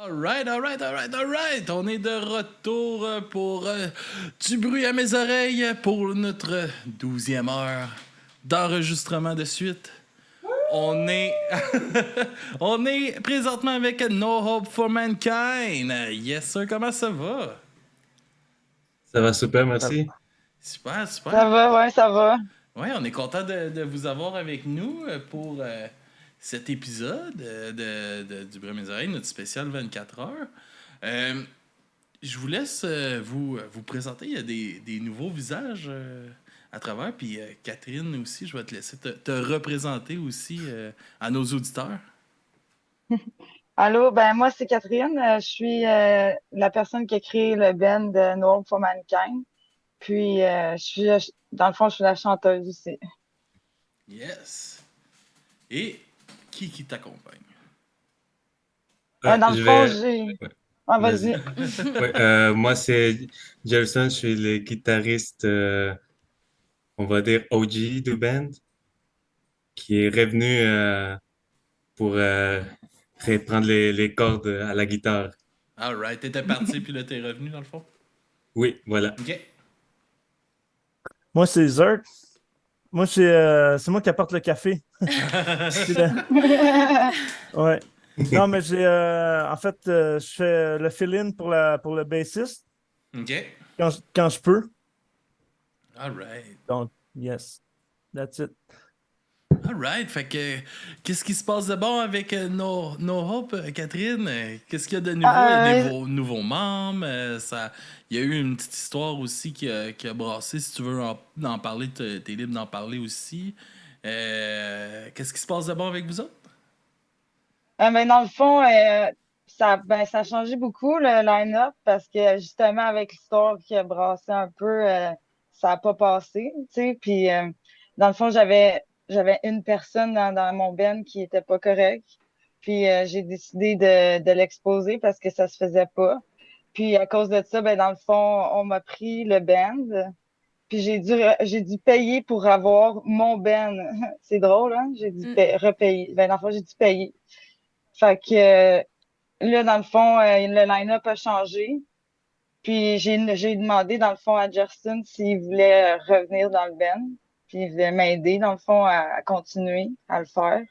Alright. On est de retour pour du bruit à mes oreilles pour notre 12e heure d'enregistrement de suite. On est, on est présentement avec No Hope for Mankind. Yes, sir, comment ça va? Ça va super, Ça, merci. Super, ça super. va, ouais, ça va. Ouais, on est content de vous avoir avec nous pour cet épisode du bruit à mes oreilles, notre spécial 24 heures. Euh, Je vous laisse vous présenter. Il y a des nouveaux visages à travers. Puis Catherine aussi, je vais te laisser te représenter aussi à nos auditeurs. Allô, ben moi c'est Catherine. Je suis la personne qui a créé le band de No Hope for Mankind. Puis dans le fond, je suis la chanteuse aussi. Yes. Et qui t'accompagne? Dans le Je fond, vais. j'ai. Ouais, Ah, vas-y. vas-y. Ouais, moi, c'est Jelson, je suis le guitariste, on va dire OG du band, qui est revenu pour reprendre les cordes à la guitare. Alright, t'étais parti puis là t'es revenu dans le fond. Oui, voilà. Ok. Moi, c'est Zert. Moi, c'est moi qui apporte le café. C'est le- Ouais. Non, mais en fait, je fais le fill-in pour le bassiste Ok. quand je peux. Alright. Donc, yes, that's it. Alright. Fait que qu'est-ce qui se passe de bon avec No Hope, Catherine? Qu'est-ce qu'il y a de nouveau? Il y a des Euh, nouveaux membres. Il y a eu une petite histoire aussi qui a brassé. Si tu veux en parler, t'es libre d'en parler aussi. Qu'est-ce qui se passe de bon avec vous autres? ben, dans le fond, ça a changé beaucoup le line-up parce que justement avec l'histoire qui a brassé un peu, ça a pas passé, tu sais. Puis dans le fond, j'avais une personne dans mon band qui était pas correcte. Puis j'ai décidé de l'exposer parce que ça se faisait pas. Puis à cause de ça, ben dans le fond, on m'a pris le band. Puis j'ai dû payer pour avoir mon band. C'est drôle, hein? J'ai dû Mm. repayer. Ben dans le fond, j'ai dû payer. Fait que là, dans le fond, le line-up a changé. Puis j'ai demandé, dans le fond, à Justin s'il voulait revenir dans le band. Puis il voulait m'aider, dans le fond, à continuer à le faire.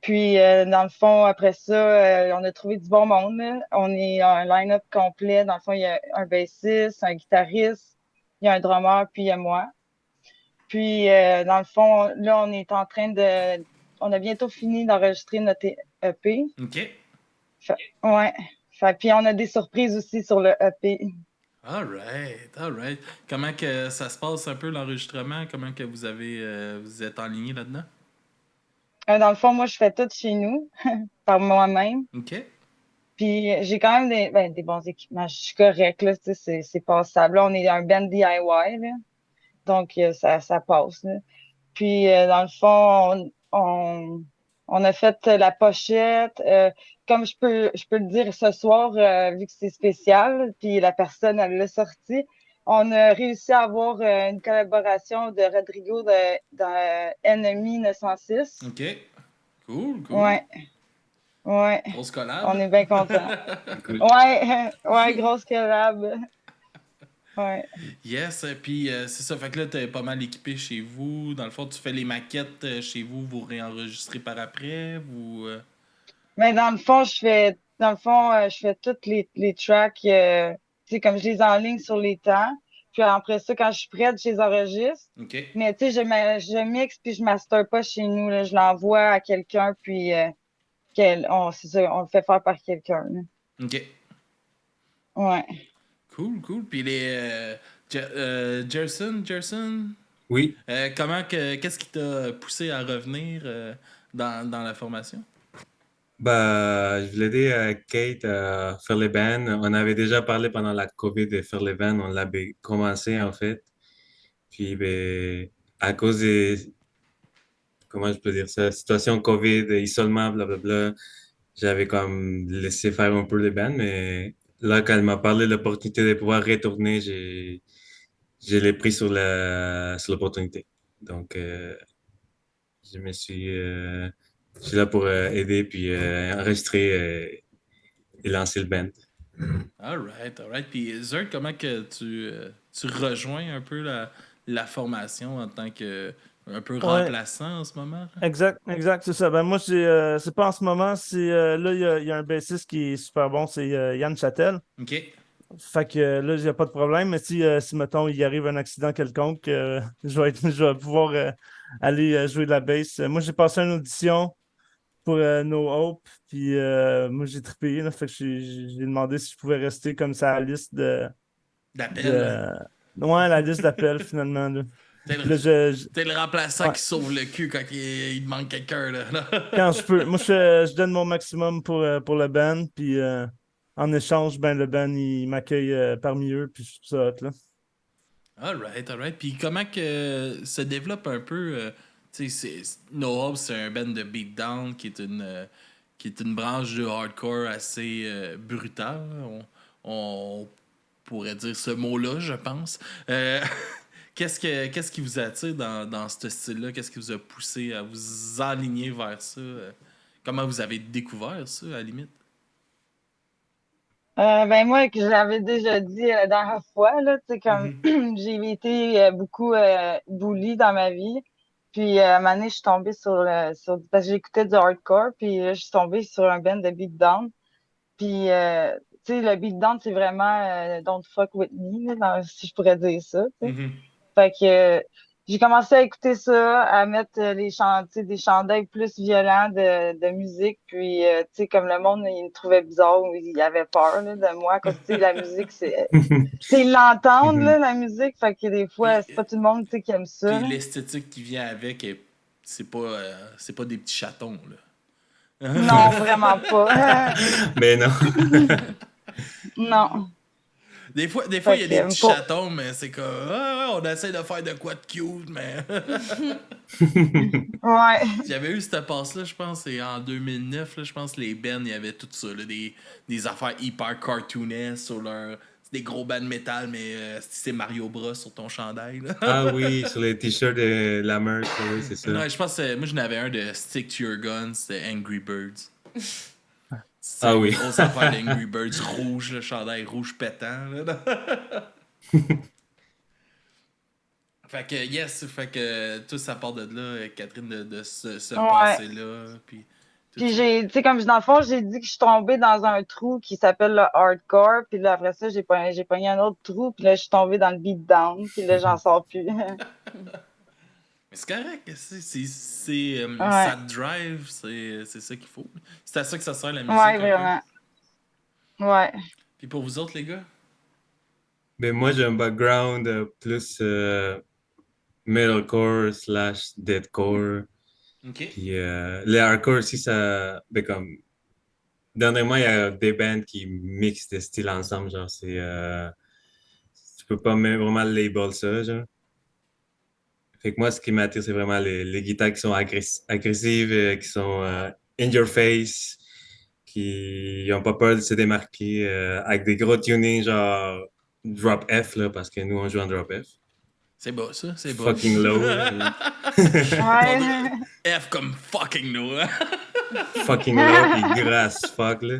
Puis, dans le fond, après ça, on a trouvé du bon monde, là. On est un line-up complet. Dans le fond, il y a un bassiste, un guitariste, il y a un drummer, puis il y a moi. Puis, dans le fond, là, on est en train de... On a bientôt fini d'enregistrer notre EP. Ok. Fait- ouais. Puis, on a des surprises aussi sur le EP. Alright. Comment que ça se passe un peu l'enregistrement? Comment que vous êtes enligné là-dedans? Dans le fond, moi, je fais tout chez nous, par moi-même. Ok. Puis j'ai quand même des bons équipements. Je suis correcte, là, tu sais, c'est passable. Là, on est un band DIY, là, donc ça passe, là. Puis dans le fond, on a fait la pochette. Comme je peux le dire ce soir, vu que c'est spécial, puis la personne, elle l'a sorti. On a réussi à avoir une collaboration de Rodrigo dans Enemy 906. Ok. Cool. Ouais, ouais, Grosse on collab. est bien contents. Cool. Ouais, ouais, grosse collab. Ouais. Yes, puis c'est ça. Fait que là, t'es pas mal équipé chez vous. Dans le fond, tu fais les maquettes chez vous, vous réenregistrez par après. Mais dans le fond, je fais toutes les tracks, tu sais, comme je les enligne sur les temps. Puis après ça, quand je suis prête, je les enregistre. Ok. Mais tu sais, je mixe puis je master pas chez nous, là. Je l'envoie à quelqu'un puis c'est ça, on le fait faire par quelqu'un, là. Ok. Ouais. Cool. Puis Gerson, Oui, qu'est-ce qui t'a poussé à revenir dans la formation? bah, je voulais dire à Kate à faire les bands. On avait déjà parlé pendant la COVID de faire les bands. On l'avait commencé, en fait. Puis, ben, à cause des, comment je peux dire ça, situation COVID, isolement, blablabla, j'avais comme laissé faire un peu les bands, mais là, quand elle m'a parlé de l'opportunité de pouvoir retourner, je l'ai pris sur l'opportunité. Donc, je me suis, je suis là pour aider puis enregistrer et lancer le band. Alright. Puis Zerd, comment que tu rejoins un peu la formation en tant que un peu remplaçant en ce moment? Exact, c'est ça. Ben moi, c'est pas en ce moment, là, il y a un bassiste qui est super bon, c'est Yann Châtel. OK. Fait que là, il n'y a pas de problème, mais si mettons, il arrive un accident quelconque, je vais pouvoir aller jouer de la bass. Moi, j'ai passé une audition pour No Hope, puis moi, j'ai trippé, là, fait que j'ai demandé si je pouvais rester comme ça à la liste D'appel. Ouais, la liste d'appels, finalement, là. T'es Puis là, t'es le remplaçant ouais, qui sauve le cul quand il demande quelqu'un. Là. quand je peux. Moi, je donne mon maximum pour le band, puis en échange, ben, le band, il m'accueille parmi eux, puis je trouve ça hot, là. Alright. Puis comment que se développe un peu... tu sais, No Hope, c'est un band de beatdown qui est une branche de hardcore assez brutale. On pourrait dire ce mot-là, je pense. Qu'est-ce qui vous attire dans ce style-là? Qu'est-ce qui vous a poussé à vous aligner vers ça? Comment vous avez découvert ça, à la limite? Ben moi, que j'avais déjà dit la dernière fois, là, tu sais, comme Mhm. j'ai été beaucoup bully dans ma vie. Puis à un moment donné, je suis tombée parce que j'écoutais du hardcore, puis je suis tombée sur un band de beatdown. Puis tu sais, le beatdown, c'est vraiment Don't fuck with me, là, si je pourrais dire ça. Tu sais. Mhm. Fait que j'ai commencé à écouter ça, à mettre tu sais, des chandails plus violents de musique. Puis, tu sais, comme le monde, il me trouvait bizarre ou il avait peur là, de moi. Parce que, tu sais, la musique, c'est ils l'entendent, là, la musique. Fait que des fois, Puis, c'est pas tout le monde, tu sais, qui aime ça. puis Là. l'esthétique qui vient avec, c'est pas des petits chatons, là. Non, vraiment pas. Mais non. Non. Des fois, Fait il y a des que, petits chatons, mais c'est comme, on essaie de faire de quoi de cute, mais. ouais. J'avais eu cette passe-là, je pense, et en 2009, là, je pense, les bands, il y avait tout ça, là, des affaires hyper cartoonesques sur leur. C'est des gros bands de métal, mais c'est Mario Bros sur ton chandail, là. Ah oui, sur les t-shirts de la merch, oui, c'est ça. Ouais, je pense que moi, j'en avais un de Stick to Your Guns, c'était Angry Birds. C'est Ah une oui. grosse affaire d'Angry Birds rouge, le chandail rouge pétant, là. Fait que, yes, fait que tout ça part de là, Catherine, de ce Ouais. passé-là, puis tout Puis ça. tu sais, comme dans le fond, j'ai dit que je suis tombée dans un trou qui s'appelle le hardcore. Puis là, après ça, j'ai pogné un autre trou. Puis là, je suis tombée dans le beatdown. Puis là, j'en sors plus. Mais c'est correct, ça Ouais. te drive, c'est ça qu'il faut. C'est à ça que ça sert la musique, Ouais, un peu. vraiment. Ouais. Puis pour vous autres, les gars? Mais moi, j'ai un background plus metalcore slash deathcore. OK. Puis les hardcore aussi, ça. Ben, comme. Dernièrement, il y a des bands qui mixent des styles ensemble. Genre, c'est. Tu peux pas même vraiment label ça, genre. Fait que moi, ce qui m'attire, c'est vraiment les guitares qui sont agressives, qui sont in your face, qui n'ont pas peur de se démarquer, avec des gros tunings genre drop F, là, parce que nous, on joue en drop F. C'est bas, ça, c'est bas. Fucking low, là. Ouais. F comme fucking no, hein? Fucking low, puis gras as fuck, là.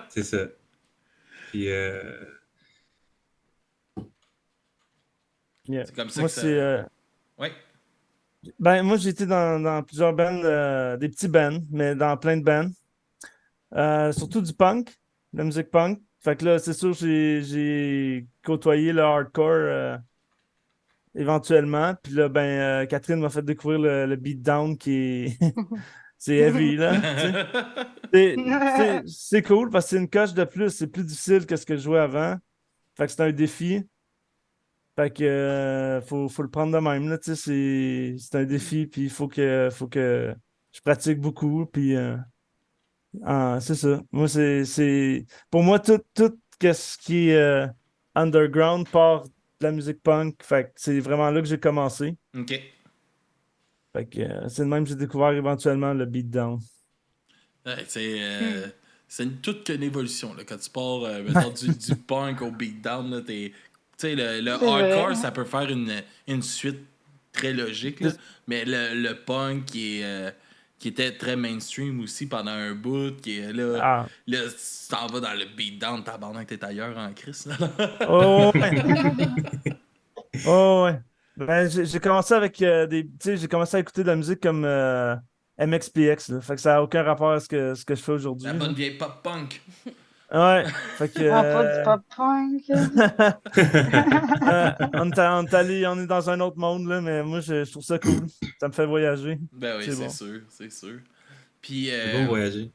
C'est ça. Puis, Yeah. C'est comme ça Moi, que ça. Ouais. Ben, moi, j'ai été dans plusieurs bands, des petits bands, mais dans plein de bands. Surtout du punk, de la musique punk. Fait que là, c'est sûr, j'ai côtoyé le hardcore éventuellement. Puis là, ben, Catherine m'a fait découvrir le beatdown qui est. C'est heavy, là. Tu sais. C'est cool parce que c'est une coche de plus. C'est plus difficile que ce que je jouais avant. Fait que c'est un défi. Fait que faut le prendre de même, là. Tu sais, c'est un défi. Puis il faut que je pratique beaucoup. Puis. C'est ça. Moi, Pour moi, tout ce qui est underground part de la musique punk. Fait que c'est vraiment là que j'ai commencé. OK. Fait que c'est de même que j'ai découvert éventuellement le beatdown. Ouais, c'est toute qu'une évolution, là. Quand tu pars, mettons, du punk au beatdown, là, tu sais, le C'est vrai. hardcore, ça peut faire une suite très logique, là. Mais le punk, qui était très mainstream aussi pendant un bout, qui est là, Ah. là tu t'en vas dans le beatdown, tabarnak, t'es ailleurs en Christ. Oh, ouais. Oh, ouais. Ben, j'ai commencé avec tu sais, j'ai commencé à écouter de la musique comme MXPX, là. Fait que ça n'a aucun rapport à ce que je fais La aujourd'hui, bonne là. vieille pop-punk. Ouais. Fait que Ah, pas du pop-punk. on est dans un autre monde, là, mais moi, je trouve ça cool. Ça me fait voyager. Ben oui, C'est c'est bon. sûr, c'est sûr. Puis, C'est bon voyager.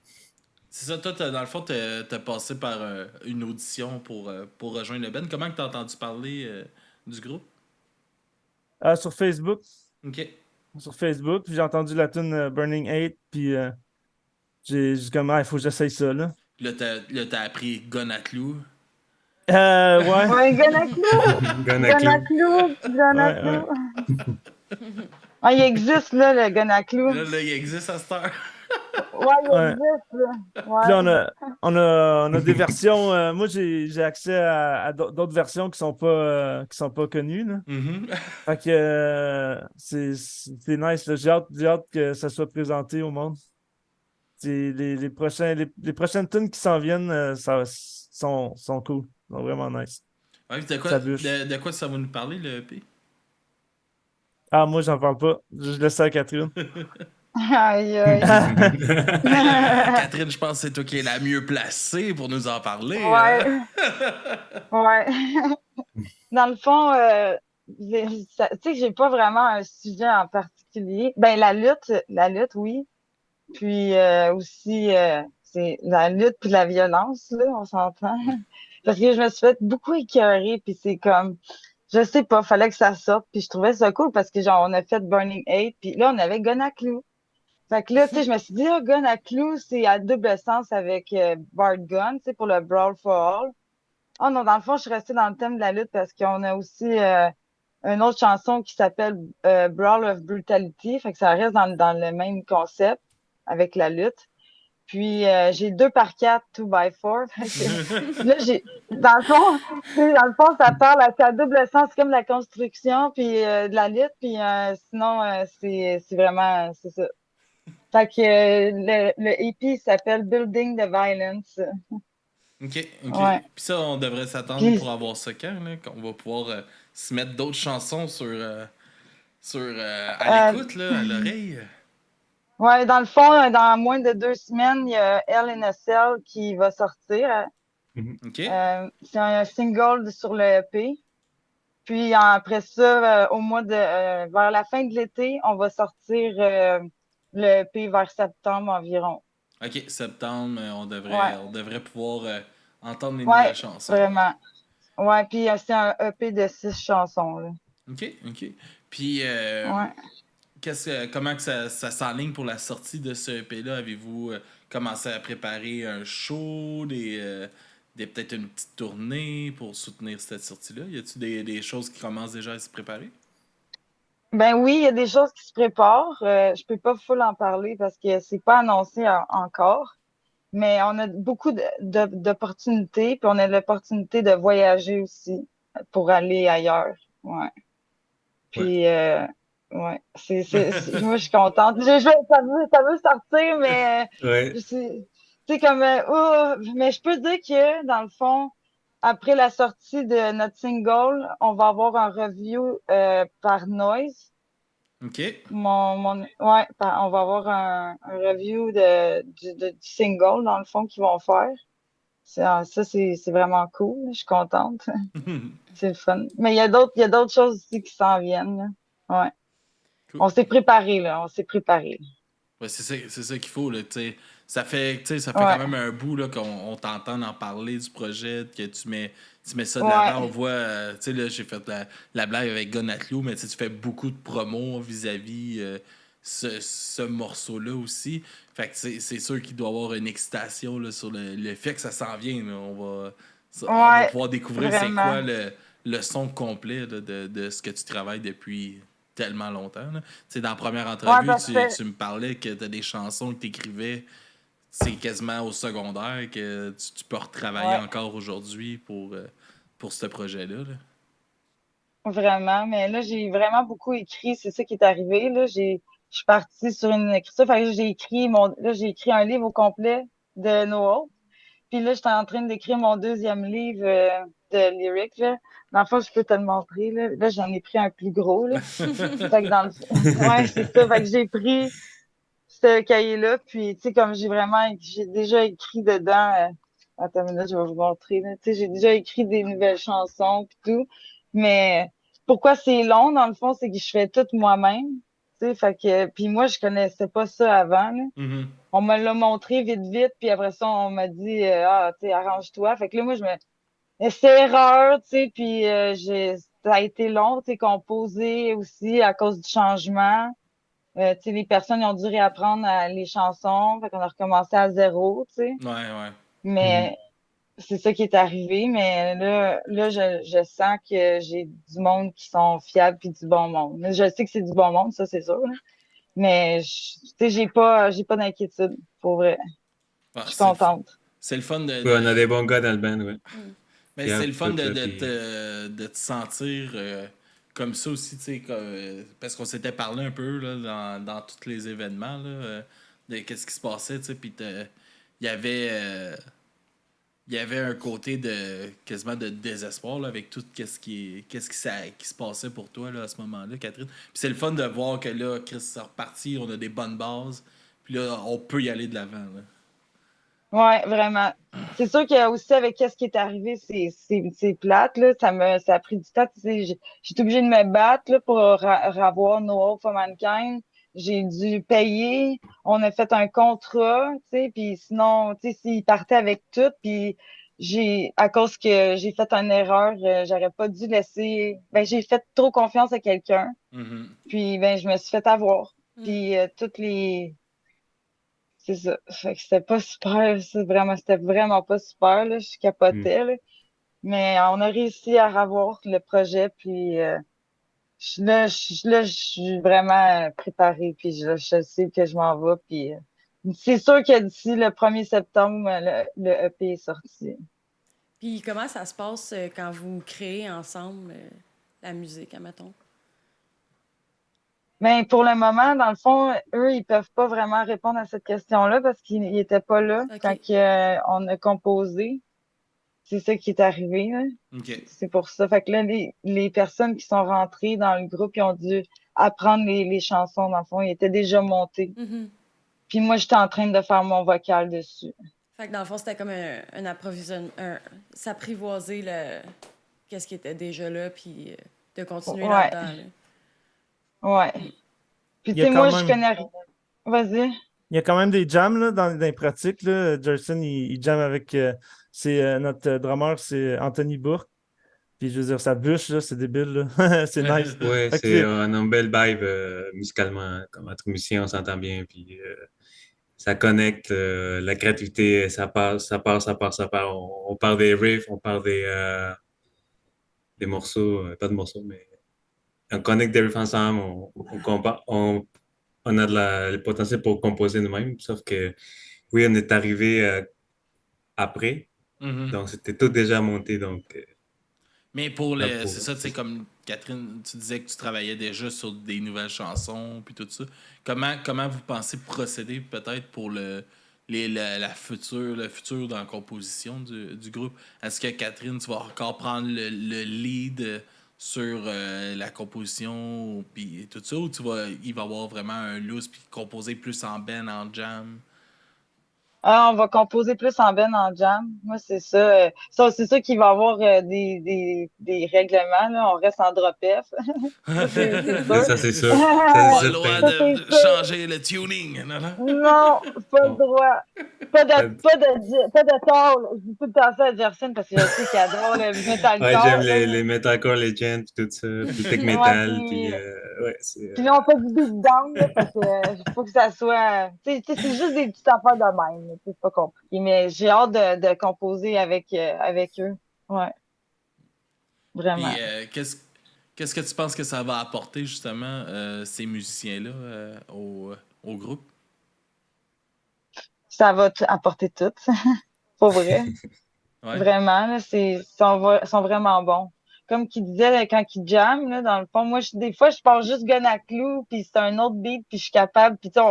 c'est ça, toi, dans le fond, t'as passé par une audition pour rejoindre le band. Comment que t'as entendu parler du groupe? Sur Facebook. Ok. Sur Facebook, puis j'ai entendu la tune Burning 8, puis j'ai comme, il faut que j'essaye ça, là. Là, t'as appris Gonaclou. Ouais. Ouais, Gonaclou! Gonaclou. Gonaclou! Ouais, ouais. Gonaclou! Ah, il existe, là, le Gonaclou. Là, il existe à cette heure. Ouais, il Ouais. existe, là. Puis là, Ouais. on a des versions. Moi, j'ai accès à d'autres versions qui sont pas connues, là. Mhm. Fait que c'est nice, là. J'ai hâte que ça soit présenté au monde. Les prochaines tunes qui s'en viennent sont cool. Sont vraiment nice. Ouais, Ça bûche. de quoi ça va nous parler, le EP? Ah, moi, j'en parle pas. Je laisse ça à Catherine. Aïe, aïe. Catherine, je pense que c'est toi qui es la mieux placée pour nous en parler. Ouais. Ouais. Dans le fond, tu sais que j'ai pas vraiment un sujet en particulier. Ben, la lutte, oui. Puis aussi, c'est la lutte puis la violence, là, on s'entend. Parce que je me suis fait beaucoup écœurer, puis c'est comme, je sais pas, fallait que ça sorte. Puis je trouvais ça cool parce que genre, on a fait Burning 8, puis là, on avait Gonaclou. Fait que là, tu sais, je me suis dit, ah, Gonaclou, c'est à double sens avec Bart Gunn, tu sais, pour le Brawl for All. Oh non, dans le fond, je suis restée dans le thème de la lutte parce qu'on a aussi une autre chanson qui s'appelle Brawl of Brutality. Fait que ça reste dans le même concept avec la lutte. Puis j'ai 2x4, 2x4. Fait que là, dans le fond, ça parle à double sens, c'est comme la construction, puis de la lutte, puis sinon, c'est vraiment, c'est ça. Fait que le EP s'appelle Building the Violence. Ok, ok. Ouais. Puis ça, on devrait s'attendre Puis, pour avoir ça quand, là, qu'on va pouvoir se mettre d'autres chansons à euh, l'écoute, là, à l'oreille. ouais, dans le fond, dans moins de 2 semaines, il y a Hell in a Cell qui va sortir. Ok. C'est un single sur le EP. Puis après ça, vers la fin de l'été, on va sortir le EP vers septembre environ. Ok, septembre, Ouais, on devrait pouvoir entendre les nouvelles ouais, chansons. vraiment. Ouais, puis c'est un EP de 6 chansons, là. Ok, ok. Puis, Ouais. comment que ça s'enligne pour la sortie de ce EP-là? Avez-vous commencé à préparer un show, peut-être une petite tournée pour soutenir cette sortie-là? Y a-t-il des choses qui commencent déjà à se préparer? Ben oui, il y a des choses qui se préparent. Je peux pas full en parler parce que c'est pas annoncé encore. Mais on a beaucoup d'opportunités, puis on a l'opportunité de voyager aussi pour aller ailleurs. Ouais. Ouais. Puis, ouais, moi, je suis contente. Ça veut sortir, mais Ouais. c'est comme, mais je peux dire que, dans le fond, après la sortie de notre single, on va avoir un review par Noise. Ok. Ouais, on va avoir un review du single, dans le fond, qu'ils vont faire. C'est vraiment cool. Je suis contente. C'est le fun. Mais il y a d'autres choses aussi qui s'en viennent, là. Ouais. Cool. On s'est préparé, là. On s'est préparé. Ouais, c'est ça qu'il faut, là, tu sais. Ça fait Ouais. quand même un bout là, qu'on t'entend en parler du projet, que tu mets ça de Ouais. l'avant. On voit, tu sais, là, j'ai fait la blague avec Gonatlo, mais tu fais beaucoup de promos vis-à-vis ce morceau-là aussi. Fait que c'est sûr qu'il doit y avoir une excitation là, sur le fait que ça s'en vient. Là. On va Ouais, pouvoir découvrir c'est vraiment. quoi le son complet là, de ce que tu travailles depuis tellement longtemps. Là. Tu sais, dans la première entrevue, parce que- tu me parlais que tu as des chansons que tu écrivais c'est quasiment au secondaire que tu peux retravailler Ouais. encore aujourd'hui pour ce projet-là. Là. Vraiment. Mais là, j'ai vraiment beaucoup écrit. C'est ça qui est arrivé, là. Je je suis partie sur une écriture. Fait que j'ai écrit un livre au complet de Noah. Puis là, j'étais en train d'écrire mon deuxième livre de lyrics, là. Dans le fond, je peux te le montrer, là. Là, j'en ai pris un plus gros, là. Fait que dans le ouais, c'est ça. Fait que j'ai pris ce cahier-là, puis tu sais, comme j'ai déjà écrit dedans, attends une minute, je vais vous montrer, là. Tu sais, j'ai déjà écrit des nouvelles chansons pis tout, mais pourquoi c'est long, dans le fond, c'est que je fais tout moi-même, tu sais, fait que, puis moi, je connaissais pas ça avant, là. Mhm. On me l'a montré vite, vite, puis après ça, on m'a dit, tu sais, arrange-toi. Fait que là, moi, c'est erreur, tu sais, puis ça a été long, tu sais, composé aussi à cause du changement. Tu sais, les personnes ils ont dû réapprendre les chansons, fait qu'on a recommencé à zéro, tu sais. Ouais, ouais. Mais c'est ça qui est arrivé, mais là, je sens que j'ai du monde qui sont fiables puis du bon monde. Mais je sais que c'est du bon monde, ça, c'est sûr, là. Mais, tu sais, j'ai pas d'inquiétude, pour vrai. Ah, Je suis contente. c'est le fun Oui, on a des bons gars dans le band, ouais. Mais Pierre, c'est le fun tout, là, puis- de te sentir comme ça aussi, tu sais, parce qu'on s'était parlé un peu là, dans tous les événements là, de qu'est-ce qui se passait, tu sais, puis il y avait il y avait un côté de quasiment de désespoir là, avec tout qui se passait pour toi là, à ce moment-là, Catherine. Puis c'est le fun de voir que là, Chris est reparti, on a des bonnes bases, puis là, on peut y aller de l'avant. Là. Ouais, vraiment. C'est sûr que aussi avec qu'est-ce qui est arrivé, c'est plate, là. Ça a pris du temps. Tu sais, j'étais obligée de me battre, là, pour avoir No Hope for Mankind. J'ai dû payer. On a fait un contrat, tu sais, puis sinon, tu sais, s'ils partaient avec tout, puis à cause que j'ai fait une erreur, j'aurais pas dû laisser, ben, j'ai fait trop confiance à quelqu'un, Mhm. puis, ben, je me suis fait avoir. Mm. Puis, c'est ça. Fait que c'était vraiment pas super, là. Je Mm. capotais, là. Mais on a réussi à revoir le projet, puis je suis vraiment préparée, puis je sais que je m'en vais, puis c'est sûr que d'ici le 1er septembre, le EP est sorti. Puis comment ça se passe quand vous créez ensemble la musique, admettons? Mais pour le moment, dans le fond, eux, ils peuvent pas vraiment répondre à cette question-là parce qu'ils étaient pas là OK. quand on a composé. C'est ça qui est arrivé, là. OK. C'est pour ça. Fait que là, les personnes qui sont rentrées dans le groupe, ils ont dû apprendre les chansons, dans le fond. Ils étaient déjà montés. Mhm. Puis moi, j'étais en train de faire mon vocal dessus. Fait que dans le fond, c'était comme un approvisionnement, s'apprivoiser qu'est-ce qui était déjà là, puis de continuer Ouais. là-dedans. Là. Ouais. Puis Il tu y a sais, quand moi, je même- connais rien. Vas-y. Il y a quand même des jams là, dans les pratiques. Là. Jerson, il jamme avec notre drummer, c'est Anthony Bourque. Puis je veux dire, sa bûche, là, c'est débile. Là. C'est nice. Ouais, Fait que c'est on a une belle vibe musicalement, hein. Comme entre musiciens, on s'entend bien, puis ça connecte, la créativité, ça part, ça part, ça part, ça part. On part des riffs, on part des morceaux, pas de morceaux, mais on connecte des riffs ensemble, on a le potentiel pour composer nous-mêmes, sauf que oui, on est arrivé après, Mhm. donc c'était tout déjà monté, donc Mais pour là, c'est ça, tu sais, comme Catherine, tu disais que tu travaillais déjà sur des nouvelles chansons, puis tout ça. Comment vous pensez procéder peut-être pour le futur dans la composition du groupe? Est-ce que Catherine, tu vas encore prendre le lead sur la composition puis tout ça, ou il va y avoir vraiment un loose puis composer plus en band, en jam? Ah, on va composer plus en ben en jam. Moi, c'est ça. C'est sûr qu'il va y avoir des règlements, là. On reste en drop-F. Ça, c'est sûr. ça c'est sûr, ça Pas c'est le droit certain. Ça, c'est de sûr. changer le tuning, non, non? Non, pas le Bon. droit. Pas de tôle. Je dis tout le temps ça à Gerson parce que je sais qu'il adore le Ouais, j'aime metalcore, là. les metalcore, les gens, puis tout ça, puis le tech Ouais, metal, puis ouais, c'est puis là, on fait du beatdown, là, fait que faut que ça soit. Tu sais, c'est juste des petites affaires de même, là, c'est pas compliqué. Mais j'ai hâte de composer avec eux. Ouais, Puis vraiment. qu'est-ce que tu penses que ça va apporter justement ces musiciens-là au groupe? Ça va apporter tout. Pour vrai. Ouais. Vraiment, là, sont vraiment bons. comme qu'il disait là, quand il jamme, là, dans le fond, moi, des fois, je pars juste gun à clou, puis c'est un autre beat, puis je suis capable, puis tu sais,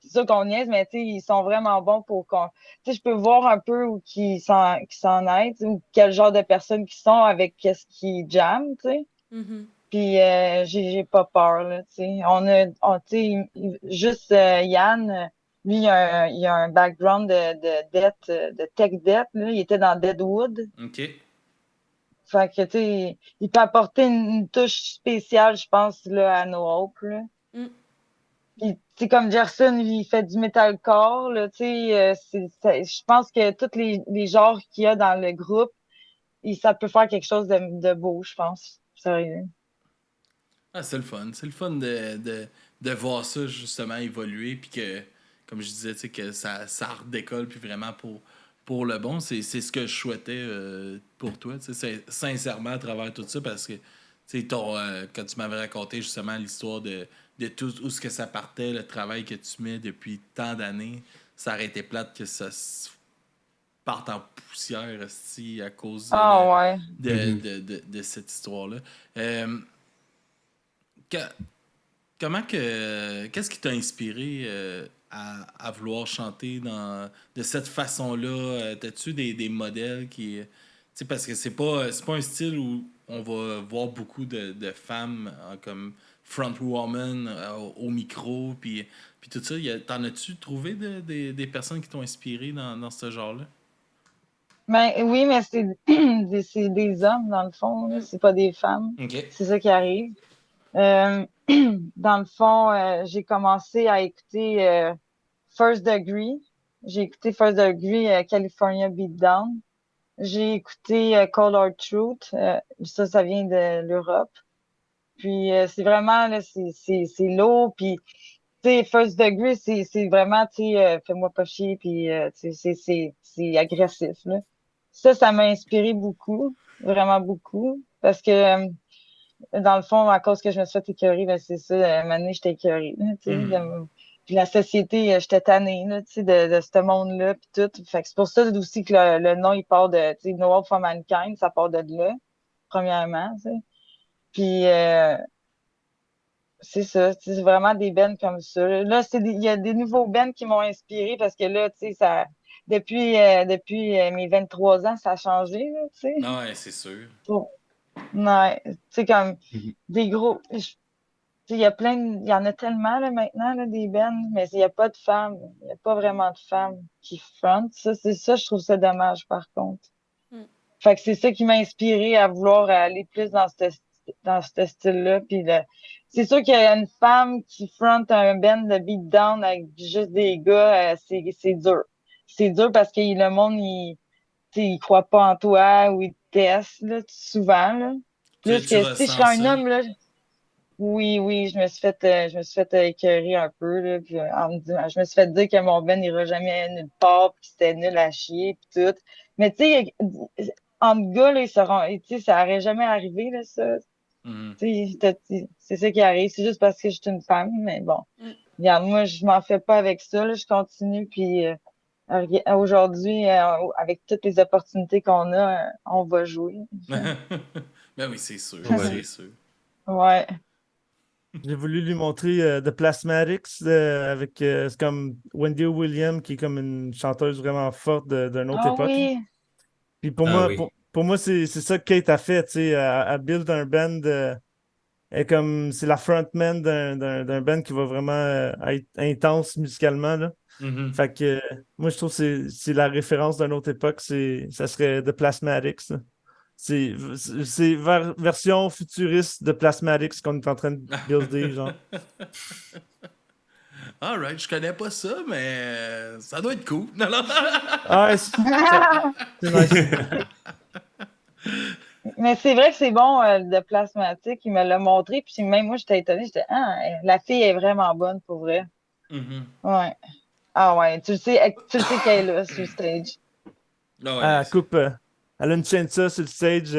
c'est sûr qu'on niaise, mais tu sais, ils sont vraiment bons pour qu'on, tu sais, je peux voir un peu où qui s'en aident, ou quel genre de personnes qui sont avec qu'est-ce qui jamme, tu sais. Mhm. Puis j'ai pas peur, là, tu sais. Tu sais, juste Yann, lui, il a un background de dette, de tech debt, là. Il était dans Deadwood. OK. Fait que, tu sais, il peut apporter une touche spéciale, je pense, là, à No Hope, là. Mm. Puis, tu sais, comme Gerson, il fait du metalcore, là, tu sais, je pense que tous les genres qu'il y a dans le groupe, ça peut faire quelque chose de beau, je pense. Sérieux. Ah, c'est le fun. C'est le fun de voir ça justement évoluer. Puis que, comme je disais, tu sais, que ça redécolle. Puis vraiment pour le bon. C'est ce que je souhaitais pour toi. Tu sais, sincèrement à travers tout ça. Parce que, tu sais, quand tu m'avais raconté justement l'histoire de tout où ce que ça partait, le travail que tu mets depuis tant d'années, ça aurait été plate que ça se parte en poussière esti, à cause Ah ouais. de cette histoire-là. Que- qu'est-ce qui t'a inspiré à vouloir chanter de cette façon-là? T'as-tu des modèles qui. Tu sais, parce que c'est pas un style où on va voir beaucoup de femmes comme frontwoman au micro, puis tout ça. T'en as-tu trouvé des personnes qui t'ont inspiré dans ce genre-là? Ben oui, mais c'est des hommes, dans le fond, là. C'est pas des femmes. OK. C'est ça qui arrive. Euh, dans le fond, j'ai commencé à écouter First Degree. J'ai écouté First Degree California Beatdown. J'ai écouté Cold Hard Truth. Ça vient de l'Europe. Puis c'est vraiment, là, c'est lourd. Puis, tu sais, First Degree, c'est vraiment, tu sais, fais-moi pas chier. Puis, tu sais, c'est agressif, là. Ça m'a inspiré beaucoup. Vraiment beaucoup. Parce que dans le fond, à cause que je me suis fait écœurer, ben c'est ça, à un moment donné, j'étais écœurée, là, tu sais, puis la société, j'étais tannée, là, tu sais, de ce monde-là, puis tout. Fait que c'est pour ça aussi que le nom, il part de, tu sais, No Hope for Mankind, ça part de là, premièrement, tu sais. Puis, c'est ça, tu sais, c'est vraiment des bands comme ça. Là, il y a des nouveaux bands qui m'ont inspiré parce que là, tu sais, depuis mes 23 ans, ça a changé, là, tu sais. Ah ouais, c'est sûr. Ouais, tu sais, comme Mhm. des gros. Il y a il y en a tellement là, maintenant, là, des bands, mais il n'y a pas de femmes. Il n'y a pas vraiment de femmes qui frontent. C'est ça, je trouve ça dommage, par contre. Mm. Fait que c'est ça qui m'a inspiré à vouloir aller plus dans ce style-là. Puis c'est sûr qu'il y a une femme qui front un band de beatdown avec juste des gars, c'est dur. C'est dur parce que le monde, tu sais, il croit pas en toi ou il te teste, là, souvent, là. Plus Tu que si je ressens serais un ça. homme, là, oui, je me suis fait écœurer un peu, là, puis, je me suis fait dire que mon Ben n'ira jamais nulle part, puis que c'était nul à chier, puis tout. Mais tu sais, entre gars, là, tu sais, ça aurait jamais arrivé, là, ça. Mhm. Tu sais, c'est ça qui arrive, c'est juste parce que je suis une femme, mais bon. Mm. Regarde, moi, je m'en fais pas avec ça, là, je continue, puis aujourd'hui, avec toutes les opportunités qu'on a, on va jouer. Ben oui, c'est sûr, Ouais. c'est sûr. Ouais. J'ai voulu lui montrer The Plasmatics avec c'est comme Wendy Williams qui est comme une chanteuse vraiment forte d'une autre Ah époque, là. oui. Puis pour Ah moi, oui. pour moi c'est ça que Kate a fait, tu sais, elle build un band, elle est comme c'est la frontman d'un band qui va vraiment être intense musicalement, là. Mhm. Fait que moi je trouve que c'est la référence d'une autre époque, ça serait The Plasmatics, là. C'est version futuriste de Plasmatics qu'on est en train de builder, genre. Alright, je connais pas ça, mais ça doit être cool. Non, non. Ah, ouais, c'est nice. Mais c'est vrai que c'est bon, le plasmatique. Il me l'a montré. Puis même moi, j'étais étonnée. J'étais, ah, la fille est vraiment bonne pour vrai. Mhm. Ouais. Ah ouais, tu le sais qu'elle est là sur le stage. Ah ouais, Elle coupe, elle a une chainsaw sur le stage.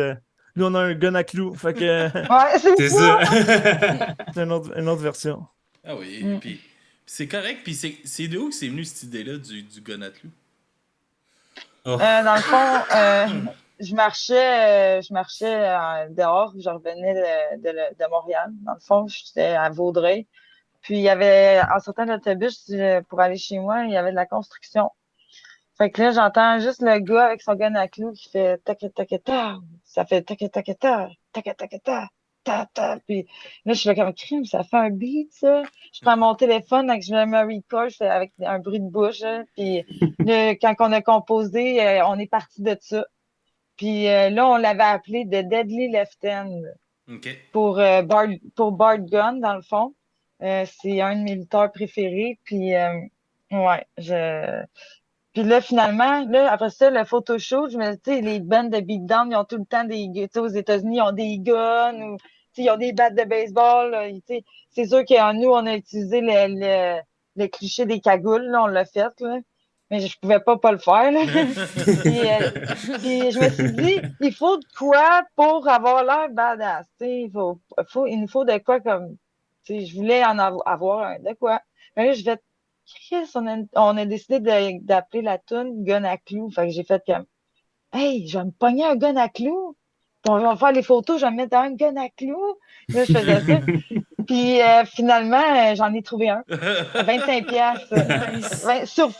Nous, on a un gun à clous. Fait que Ouais, c'est C'est ça. ça. c'est une autre version. ah oui, Mm. puis c'est correct. Puis c'est de où que c'est venu cette idée-là du gun à clous? Oh. Dans le fond, je marchais dehors, je revenais de Montréal. Dans le fond, j'étais à Vaudreuil. Puis il y avait, en sortant de l'autobus pour aller chez moi, il y avait de la construction. Fait que là, j'entends juste le gars avec son gun à clous qui fait tac tac ta. Ça fait tac tac ta, tac tac ta, ta ta. Puis là, je suis là comme crime, ça fait un beat, ça. Je prends mon téléphone avec je mets un record, je fais avec un bruit de bouche. Hein. Puis là, quand on a composé, on est parti de ça. Puis là, on l'avait appelé The Deadly Left Hand OK. pour Bart Gunn, dans le fond. C'est un de mes lutteurs préférés. Puis ouais, puis là, finalement, là, après ça, le photoshoot, je me dis, tu sais, les bands de beatdown, ils ont tout le temps tu sais, aux États-Unis, ils ont des guns ou, tu sais, ils ont des battes de baseball, là, tu sais. C'est sûr que nous, on a utilisé le cliché des cagoules, là, on l'a fait, là. Mais je pouvais pas le faire, là. Puis je me suis dit, il faut de quoi pour avoir l'air badass, tu sais. Il nous faut de quoi comme, tu sais, je voulais avoir un de quoi. Mais là, je vais Chris, on a décidé d'appeler la toune Gun à clous. Fait que j'ai fait comme, hey, je vais me pogner un gun à clous. Puis on va faire les photos, je vais me mettre dans un gun à clous. Là, je faisais ça. Puis finalement, j'en ai trouvé un. À 25 piastres. Nice. Sur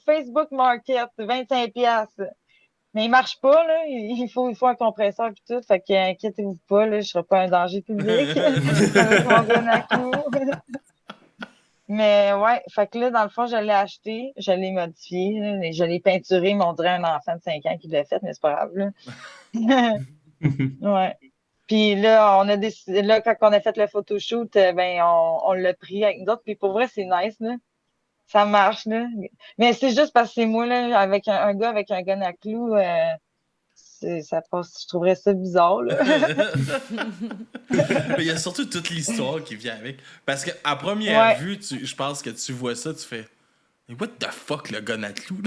Facebook Market, 25 piastres. Mais il marche pas, là. Il faut un compresseur et tout. Fait que inquiétez-vous pas, là, je serai pas un danger public avec mon gun à clous. Mais ouais, fait que là, dans le fond, je l'ai acheté, je l'ai modifié, là, et je l'ai peinturé, mais on dirait un enfant de 5 ans qui l'a fait, mais c'est pas grave, là. Ouais. Puis là, on a décidé, là, quand on a fait le photoshoot, ben, on l'a pris avec nous autres, puis pour vrai, c'est nice, là. Ça marche, là. Mais c'est juste parce que c'est moi, là, avec un gars avec un gun à clous, ça passe, je trouverais ça bizarre, là. Mais il y a surtout toute l'histoire qui vient avec. Parce qu'à première Ouais. vue, je pense que tu vois ça, tu fais mais what the fuck le gun à clous?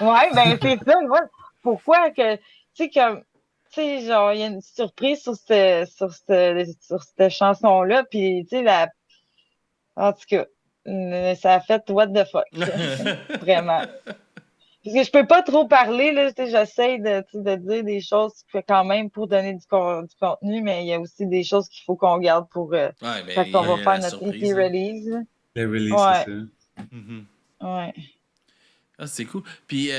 Ouais, ben c'est ça. Moi, pourquoi que, tu sais, comme, tu sais, genre, il y a une surprise sur cette chanson-là, puis tu sais, en tout cas, ça a fait what the fuck, vraiment. Parce que je peux pas trop parler, là, tu sais, j'essaie tu sais, de dire des choses quand même pour donner du contenu, mais il y a aussi des choses qu'il faut qu'on garde pour Ouais, quand ben, on va il y a faire la notre surprise. EP release. Là. Les releases, Ouais, c'est ça. Mhm. ouais. Ah, c'est cool. Puis,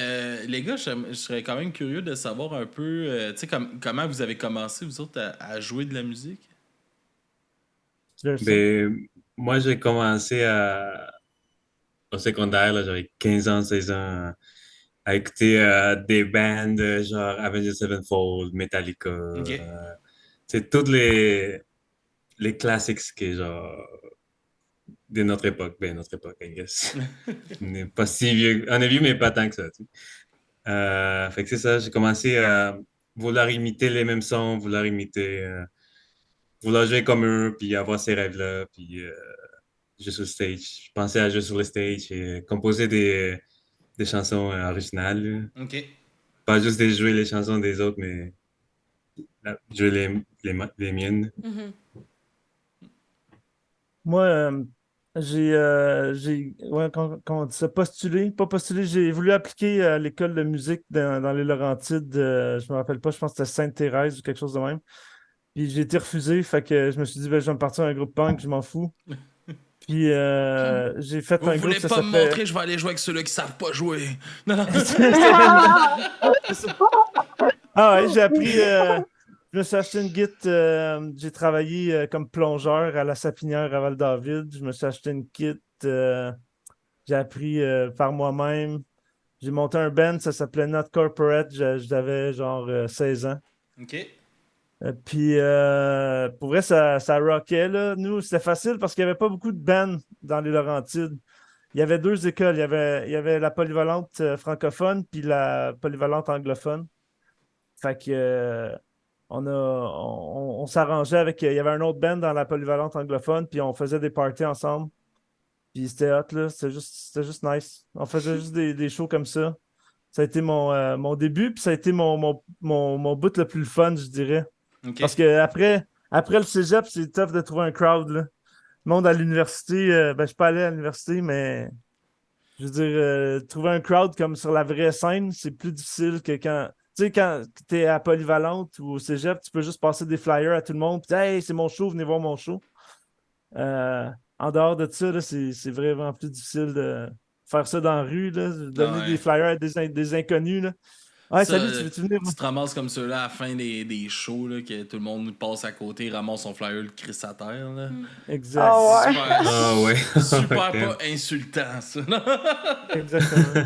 les gars, je serais quand même curieux de savoir un peu, tu sais, comment vous avez commencé, vous autres, à jouer de la musique? Ben, moi, j'ai commencé au secondaire, là, j'avais 15 ans, 16 ans, à écouter des bands genre Avenged Sevenfold, Metallica, OK. c'est toutes les classiques qui, genre, de notre époque. Ben, notre époque, I guess. On n'est pas si vieux. On est vieux, mais pas tant que ça, tu sais. Fait que c'est ça, j'ai commencé à vouloir imiter les mêmes sons, vouloir jouer comme eux, puis avoir ces rêves-là, puis jouer sur le stage. Je pensais à jouer sur le stage et composer des chansons originales, là. OK. Pas juste de jouer les chansons des autres, mais jouer les miennes. Mhm. Moi, ouais, comment on dit ça, postulé, pas postulé, j'ai voulu appliquer à l'école de musique dans les Laurentides, je me rappelle pas, je pense que c'était Sainte-Thérèse ou quelque chose de même. Puis j'ai été refusé, fait que je me suis dit, ben, je vais me partir un groupe punk, je m'en fous. Puis j'ai fait Vous un voulez groupe, ça pas me s'appelait... montrer, je vais aller jouer avec ceux-là qui savent pas jouer. Non, non. Ah ouais, j'ai appris. Je me suis acheté une Git. J'ai travaillé comme plongeur à la Sapinière à Val-David. Je me suis acheté une kit. J'ai appris par moi-même. J'ai monté un band, ça s'appelait Not Corporate. J'avais genre 16 ans. OK. Puis pour vrai, ça rockait, là. Nous, c'était facile parce qu'il n'y avait pas beaucoup de bands dans les Laurentides. Il y avait deux écoles. Il y avait la polyvalente francophone puis la polyvalente anglophone. Fait que on s'arrangeait avec. Il y avait un autre band dans la polyvalente anglophone, puis on faisait des parties ensemble. Puis c'était hot, là. C'était juste nice. On faisait juste des shows comme ça. Ça a été mon début, puis ça a été mon bout le plus fun, je dirais. OK. Parce que après le cégep, c'est tough de trouver un crowd, là. Le monde à l'université, ben, je suis pas allé à l'université, mais je veux dire, trouver un crowd comme sur la vraie scène, c'est plus difficile que quand. Tu sais, quand tu es à Polyvalente ou au Cégep, tu peux juste passer des flyers à tout le monde, puis hey, c'est mon show, venez voir mon show. En dehors de ça, là, c'est vraiment plus difficile de faire ça dans la rue, là, donner des flyers à des inconnus. Là. Ouais, Ça, salut, tu veux-tu venir? tu te ramasses comme ceux-là à la fin des shows, là, que tout le monde passe à côté, ramasse son flyer, le crisse à terre. Là. Exact. Ah ouais. Super, Ah ouais. super Ok. pas insultant, ça. Exactement.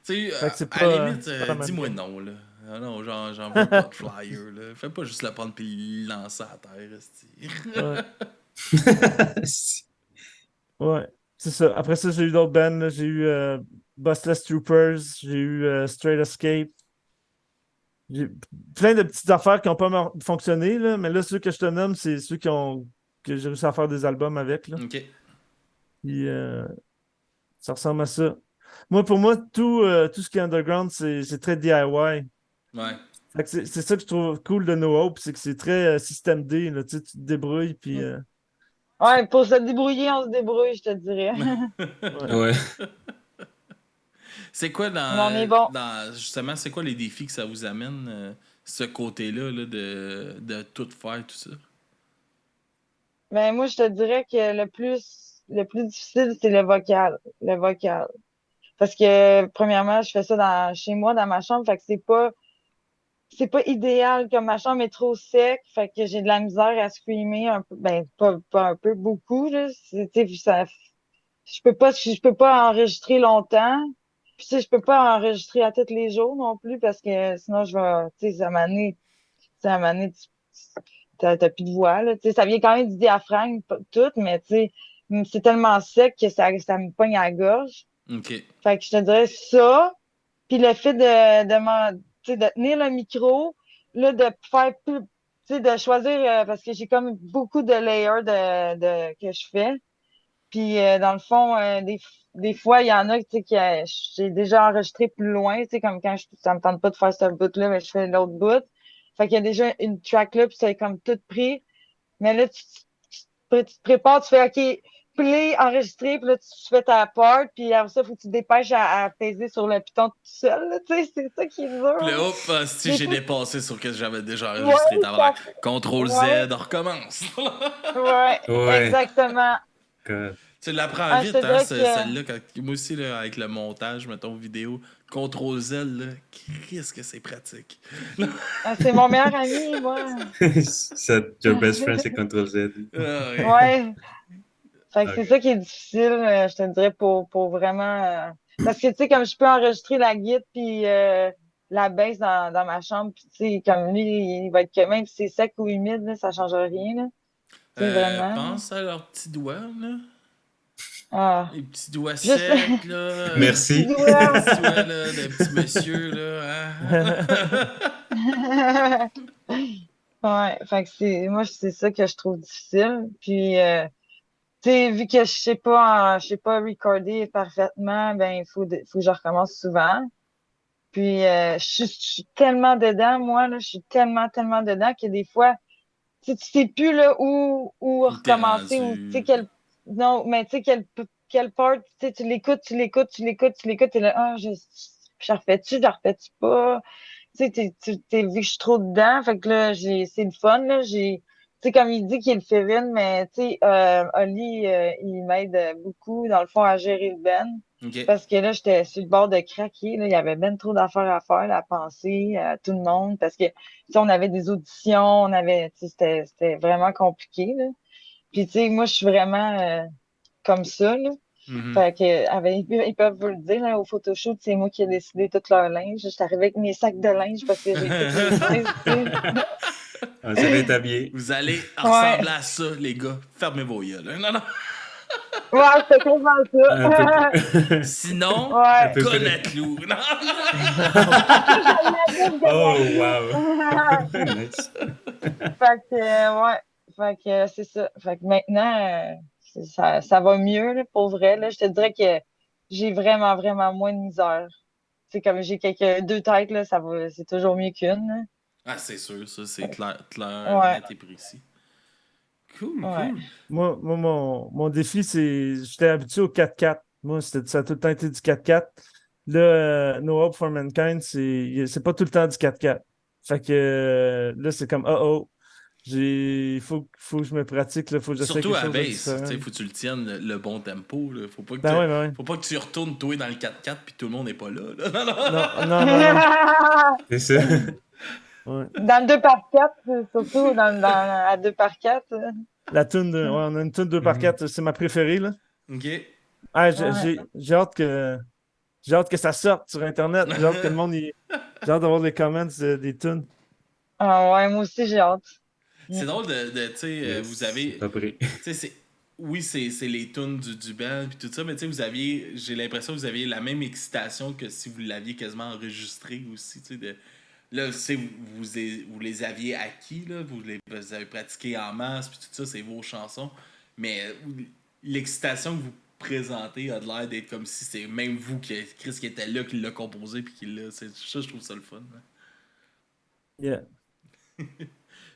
Tu sais, Fait que c'est à pas, la limite, c'est pas la même dis-moi game. non, là. Ah non, j'en veux pas de flyer, là. Fais pas juste le prendre puis le lancer à terre, esti. Ouais. Ouais, c'est ça. Après ça, j'ai eu d'autres bands. Là. J'ai eu Bustless Troopers, j'ai eu Straight Escape. J'ai plein de petites affaires qui n'ont pas fonctionné, là, mais là, ceux que je te nomme, c'est ceux que j'ai réussi à faire des albums avec. Là. Ok. Puis, ça ressemble à ça. Pour moi, tout ce qui est underground, c'est très DIY. Ouais. Fait que c'est ça que je trouve cool de No Hope, c'est que c'est très système D. Là, tu sais, tu te débrouilles, puis Ouais, pour se débrouiller, on se débrouille, je te dirais. ouais. Ouais. C'est quoi Mais on est bon. justement, c'est quoi les défis que ça vous amène, ce côté-là, là, de tout faire, tout ça? Ben, moi, je te dirais que le plus difficile, c'est le vocal. Le vocal. Parce que, premièrement, je fais ça chez moi, dans ma chambre, fait que c'est pas idéal comme ma chambre est trop sec, fait que j'ai de la misère à screamer un peu, ben, pas un peu, beaucoup, là. Tu sais, je peux pas enregistrer longtemps. Puis, tu sais, je peux pas enregistrer à tous les jours non plus parce que sinon je vais, tu sais, à un moment donné, t'as plus de voix, là. Tu sais, ça vient quand même du diaphragme, tout, mais tu sais, c'est tellement sec que ça me pogne à la gorge. Ok. Fait que je te dirais ça. Puis le fait tu sais, de tenir le micro, là, de faire plus, tu sais, de choisir, parce que j'ai comme beaucoup de layers que je fais. Puis dans le fond, des fois, il y en a, tu sais, j'ai déjà enregistré plus loin, tu sais, comme quand ça me tente pas de faire ce bout-là, mais je fais l'autre bout. Fait qu'il y a déjà une track là, puis c'est comme tout pris. Mais là, tu te prépares, tu fais OK, play, enregistrer, puis là, tu fais ta part, puis après ça, il faut que tu te dépêches à peser sur le piton tout seul, là, tu sais, c'est ça qui est dur. Puis là, Là. hop, si Des j'ai fois, dépassé sur ce que j'avais déjà ouais, enregistré, t'as CTRL Z, ouais, on recommence. ouais, Ouais. exactement. God. Tu l'apprends Ah, je te vite, hein, dirais que, celle-là. Moi aussi, là, avec le montage, mettons, vidéo, CTRL Z, là, qu'est-ce que c'est pratique. c'est mon meilleur ami, moi. Your best friend, c'est Ctrl Z. Ah, ouais. Ouais. Fait que c'est Ok. ça qui est difficile, je te dirais, pour vraiment... Parce que, tu sais, comme je peux enregistrer la guitare puis la basse dans ma chambre, puis tu sais, comme lui, il va être que même si c'est sec ou humide, là, ça change rien, là. Tu sais, vraiment. Pense à leurs petits doigts, là. Ah. Les petits doigts Juste secs, là. les petits Merci. Les doigts. petits doigts, là, de petit monsieur, là. Hein? Ouais, fait que moi, c'est ça que je trouve difficile. Puis, tu sais, vu que je sais pas recorder parfaitement, ben, faut que je recommence souvent. Puis, je suis tellement dedans, moi, là, je suis tellement dedans que des fois, tu sais plus, là, où Où t'es recommencer, ou, tu sais, rendu? non, mais tu sais, quelle part, tu sais, tu l'écoutes, t'es là, ah, je refais-tu, je refais-tu pas? Tu sais, vu que je suis trop dedans, fait que là, c'est le fun, là, tu sais, comme il dit qu'il le fait vite, mais, tu sais, Oli, il m'aide beaucoup, dans le fond, à gérer le ben. Ok. Parce que là, j'étais sur le bord de craquer, là. Il y avait ben trop d'affaires à faire, là, à penser à tout le monde. Parce que, tu sais, on avait des auditions, tu sais, c'était vraiment compliqué, là. Puis, tu sais, moi, je suis vraiment comme ça, là. Mhm. Fait que, ils peuvent vous le dire, là, au photoshoot, c'est moi qui ai décidé tout leur linge. J'étais arrivée avec mes sacs de linge parce que j'ai toutes les sizes, tu sais. On s'est rétabli. Vous allez Ouais, ressembler à ça, les gars. Fermez vos yeux, là. Non, non. ouais, c'était quasiment Un peu plus. ça. Sinon, Un Ouais. peu gun près. à clous. Non. Oh, wow. Nice. Fait que, ouais. Fait que, c'est ça. Fait que maintenant, ça va mieux, là, pour vrai, là. Je te dirais que j'ai vraiment moins de misère. C'est comme j'ai deux têtes, là, c'est toujours mieux qu'une, là. Ah, c'est sûr, ça, c'est clair, Ouais, net et précis. Cool, ouais. cool. Mon défi, c'est. J'étais habitué au 4x4. Moi, ça a tout le temps été du 4x4. Là, No Hope for Mankind, c'est pas tout le temps du 4-4. Fait que là, c'est comme, oh, faut que je me pratique, là, faut que j'essaie Surtout quelque à la chose de base, différent. faut que tu le tiennes le bon tempo. Là. Ben ouais, ben ouais. Faut pas que tu retournes toi dans le 4x4 puis tout le monde n'est pas là. là. Non, non. Non. C'est ça. Ouais. Dans le 2x4, surtout à 2x4. La tune ouais, on a une tune 2x4, c'est ma préférée, là. Ok. Ah, Ouais. j'ai hâte que ça sorte sur Internet. J'ai hâte que le monde j'ai hâte d'avoir les comments des tunes. Ah ouais, moi aussi, j'ai hâte. C'est drôle tu sais, Yes, vous avez. pas prêt. Tu sais, oui, c'est les tunes du band puis tout ça, mais tu sais, j'ai l'impression que vous aviez la même excitation que si vous l'aviez quasiment enregistré aussi, tu sais, là, vous les aviez acquis, là, vous avez pratiqué en masse puis tout ça, c'est vos chansons, mais l'excitation que vous présentez a de l'air d'être comme si c'est même vous, Chris qui était là, qui l'a composé puis qui l'a, ça, je trouve ça le fun. Hein. Yeah.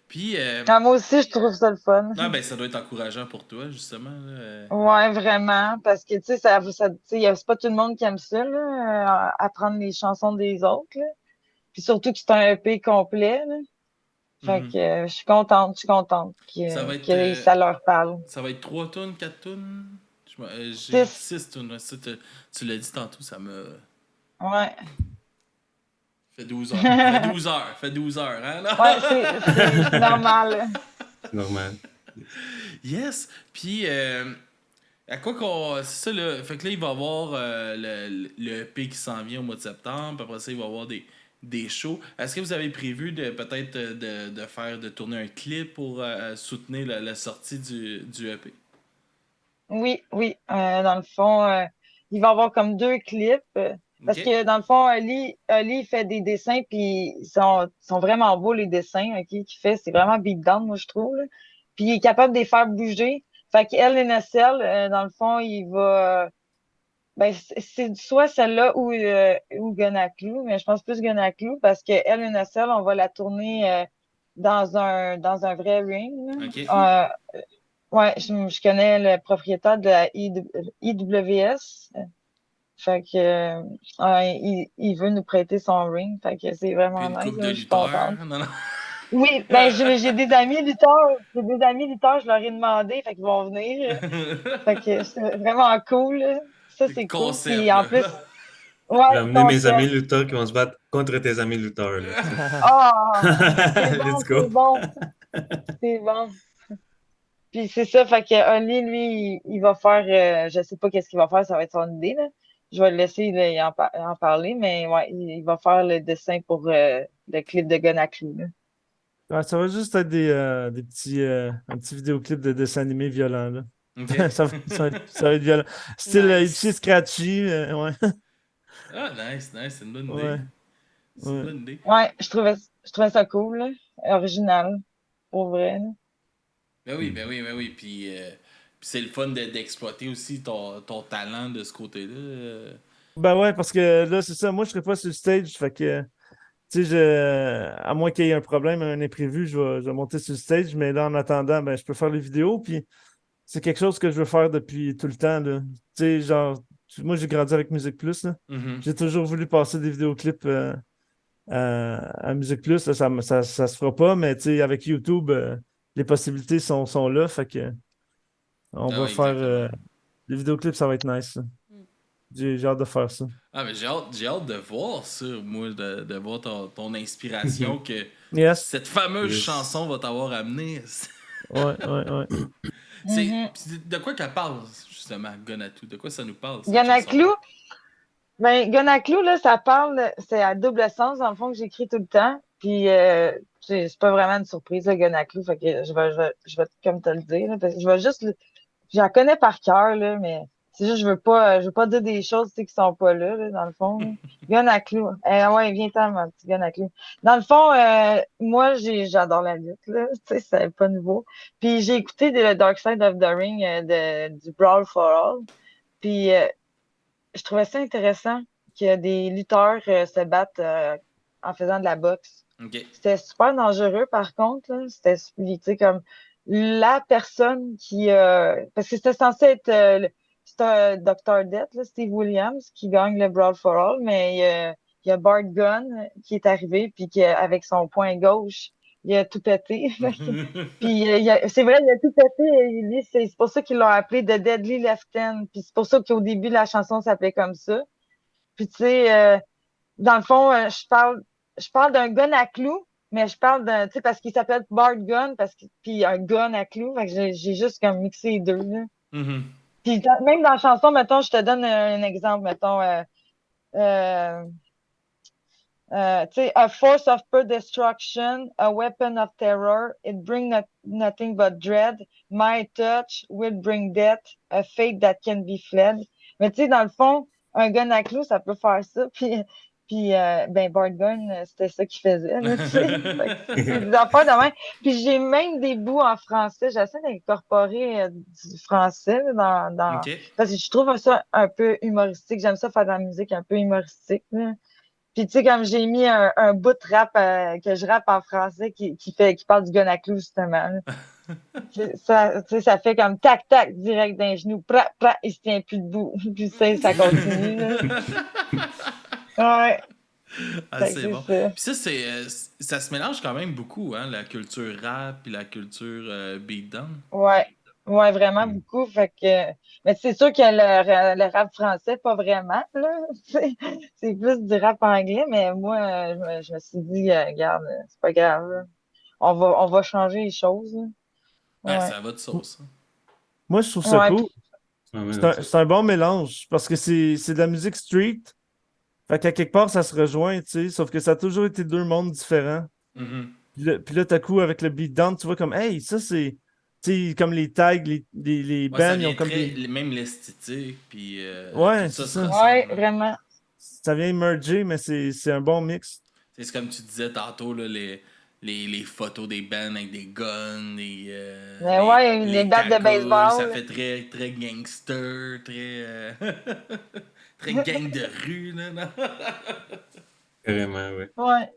Puis, Ah, moi aussi, je trouve ça le fun. non, ben, ça doit être encourageant pour toi, justement. Là. Ouais, vraiment. Parce que, tu sais, c'est pas tout le monde qui aime ça, là, apprendre les chansons des autres, là. Puis surtout que c'est un EP complet, là. Fait Mhm. que je suis contente Ça va être, que ça leur parle. ça va être 3 tonnes, 4 tonnes. J'ai 6. 6 tonnes. Ouais, ça, tu l'as dit tantôt, ça m'a Ouais. fait 12 heures. Fait 12 heures. Fait 12 heures, hein? non? Ouais, c'est normal, là. C'est normal. Yes! Puis, à quoi qu'on. C'est ça, là. Fait que là, il va y avoir le EP qui s'en vient au mois de septembre. Puis après ça, il va y avoir des shows. Est-ce que vous avez prévu peut-être de tourner un clip pour soutenir la sortie du EP? Oui, oui. Dans le fond, il va y avoir comme 2 clips. Parce Ok? que dans le fond, Ali il fait des dessins, puis sont vraiment beaux les dessins, ok, qu'il fait. C'est vraiment beatdown, moi, je trouve, là. Puis il est capable de les faire bouger. Fait qu'elle, NSL, dans le fond, il va. Ben, c'est soit celle-là ou Gonaclou, mais je pense plus Gonaclou parce que elle, NSL, on va la tourner dans un vrai ring, Ok. là. Ouais, je connais le propriétaire de la IWS. Fait que ouais, il veut nous prêter son ring. Fait que c'est Puis vraiment une nice, coupe de là, je suis lutteurs. contente. Non, non. Oui, ben j'ai des amis lutteurs. J'ai des amis lutteurs, je leur ai demandé, fait qu'ils vont venir. Fait que c'est vraiment cool, là. Ça, c'est cool. Concept, Puis en là. plus, Je vais ouais, amener mes amis concept. lutteurs qui vont se battre contre tes amis lutteurs, là. Ah, c'est bon, Let's c'est go. bon, c'est bon. Puis c'est ça, fait que Oli, lui, il va faire, je sais pas qu'est-ce qu'il va faire, ça va être son idée, là. Je vais le laisser là, en parler, mais ouais, il va faire le dessin pour le clip de Gonaclou, là. Ouais, ça va juste être des petits, un petit vidéoclip de dessin animé violent, là. Ok. Ça va être violent. Style Itchy Nice. Scratchy, ouais. Ah, nice, nice, c'est une bonne idée. Ouais, C'est une ouais. bonne idée. Ouais, je trouvais ça cool, là. Original, pour vrai, là. Ben oui, ben oui, ben oui. Puis c'est le fun d'exploiter aussi ton talent de ce côté-là. Ben ouais, parce que là, c'est ça, moi je serais pas sur le stage, fait que, tu sais, à moins qu'il y ait un problème, un imprévu, je vais monter sur le stage, mais là, en attendant, ben, je peux faire les vidéos, puis c'est quelque chose que je veux faire depuis tout le temps, là. Tu sais, genre, moi j'ai grandi avec Musique Plus, là. Mhm. J'ai toujours voulu passer des vidéoclips à Musique Plus, là, ça se fera pas, mais tu sais, avec YouTube, les possibilités sont là, fait que on Ah va oui, faire exactement. les vidéoclips, ça va être nice, là. J'ai hâte de faire ça. Ah, mais j'ai hâte de voir ça, moi, de voir ton inspiration que Yes. cette fameuse Yes. chanson va t'avoir amené. Ouais. Mhm. De quoi qu'elle parle, justement, Gonatou? De quoi ça nous parle, cette chanson-là? Gonaclou, ben, Gonaclou, là, ça parle, c'est à double sens, dans le fond, que j'écris tout le temps. Puis, c'est pas vraiment une surprise, le Gonaclou, fait que je vais comme te le dire, là, parce que je vais juste, j'en connais par cœur, là, mais c'est juste, je veux pas dire des choses, tu sais, qui sont pas là, dans le fond, là. Gonaclou. Ouais, viens-t'en, mon petit Gonaclou. Dans le fond, moi, j'adore la lutte, là, tu sais, c'est pas nouveau. Puis, j'ai écouté le Dark Side of the Ring, du Brawl for All. Puis, je trouvais ça intéressant que des lutteurs se battent en faisant de la boxe. Ok. C'était super dangereux, par contre, là. Tu sais, comme la personne qui... parce que c'était censé être... Dr. Death, là, Steve Williams, qui gagne le Brawl for All, mais il y a Bart Gunn qui est arrivé, puis avec son poing gauche, il a tout pété. Puis c'est vrai, il a tout pété. C'est pour ça qu'ils l'ont appelé The Deadly Left Hand. Puis c'est pour ça qu'au début, la chanson s'appelait comme ça. Puis tu sais, dans le fond, je parle d'un gun à clous, mais je parle d'un, tu sais, parce qu'il s'appelle Bart Gun, puis un gun à clous. Fait que j'ai juste comme mixé les deux, là. Puis même dans la chanson, mettons, je te donne un exemple, mettons, tu sais, a force of pure destruction, a weapon of terror, it bring nothing but dread, my touch will bring death, a fate that can be fled. Mais tu sais, dans le fond, un gun à clous, ça peut faire ça, puis ben, Bart Gunn, c'était ça qu'il faisait, là, tu sais. C'est des affaires de même. Puis j'ai même des bouts en français. J'essaie d'incorporer du français là, OK. parce que je trouve ça un peu humoristique. J'aime ça faire de la musique un peu humoristique, là. Puis tu sais, comme j'ai mis un bout de rap que je rappe en français qui parle du gun à clous, justement, là. Ça, tu sais, ça fait comme tac tac direct d'un genou, pra pra, il se tient plus debout. Puis ça continue, là. Ouais. Ah, Fait que c'est bon. ça. Puis ça se mélange quand même beaucoup, hein, la culture rap et la culture beatdown. Ouais. Ouais, vraiment beaucoup. Fait que, mais c'est sûr que le rap français, pas vraiment, là. C'est plus du rap anglais, mais moi, je me suis dit, regarde, c'est pas grave, là. On va changer les choses, là. Ouais, Ouais. ça va de sauce. Hein. Moi, je trouve ça Ouais, cool. Ah, ouais, C'est un bon mélange parce que c'est de la musique street. Fait qu'à quelque part, ça se rejoint, tu sais. Sauf que ça a toujours été deux mondes différents. Mhm. Puis là, t'as coup, avec le beatdown, tu vois comme, hey, ça c'est. Tu sais, comme les tags, les Ouais, ça bands, ils ont vient comme très. des. Même l'esthétique, puis Ouais, tout c'est ça se ça. ouais, ressemble. Hein. vraiment. Ça vient merger, mais c'est un bon mix. C'est comme tu disais tantôt, là, les photos des bands avec des guns, Mais ouais, les battes de cagoules, ça baseball. fait très, très gangster, très, très gang de rue, là, non? carrément, ouais. Ouais.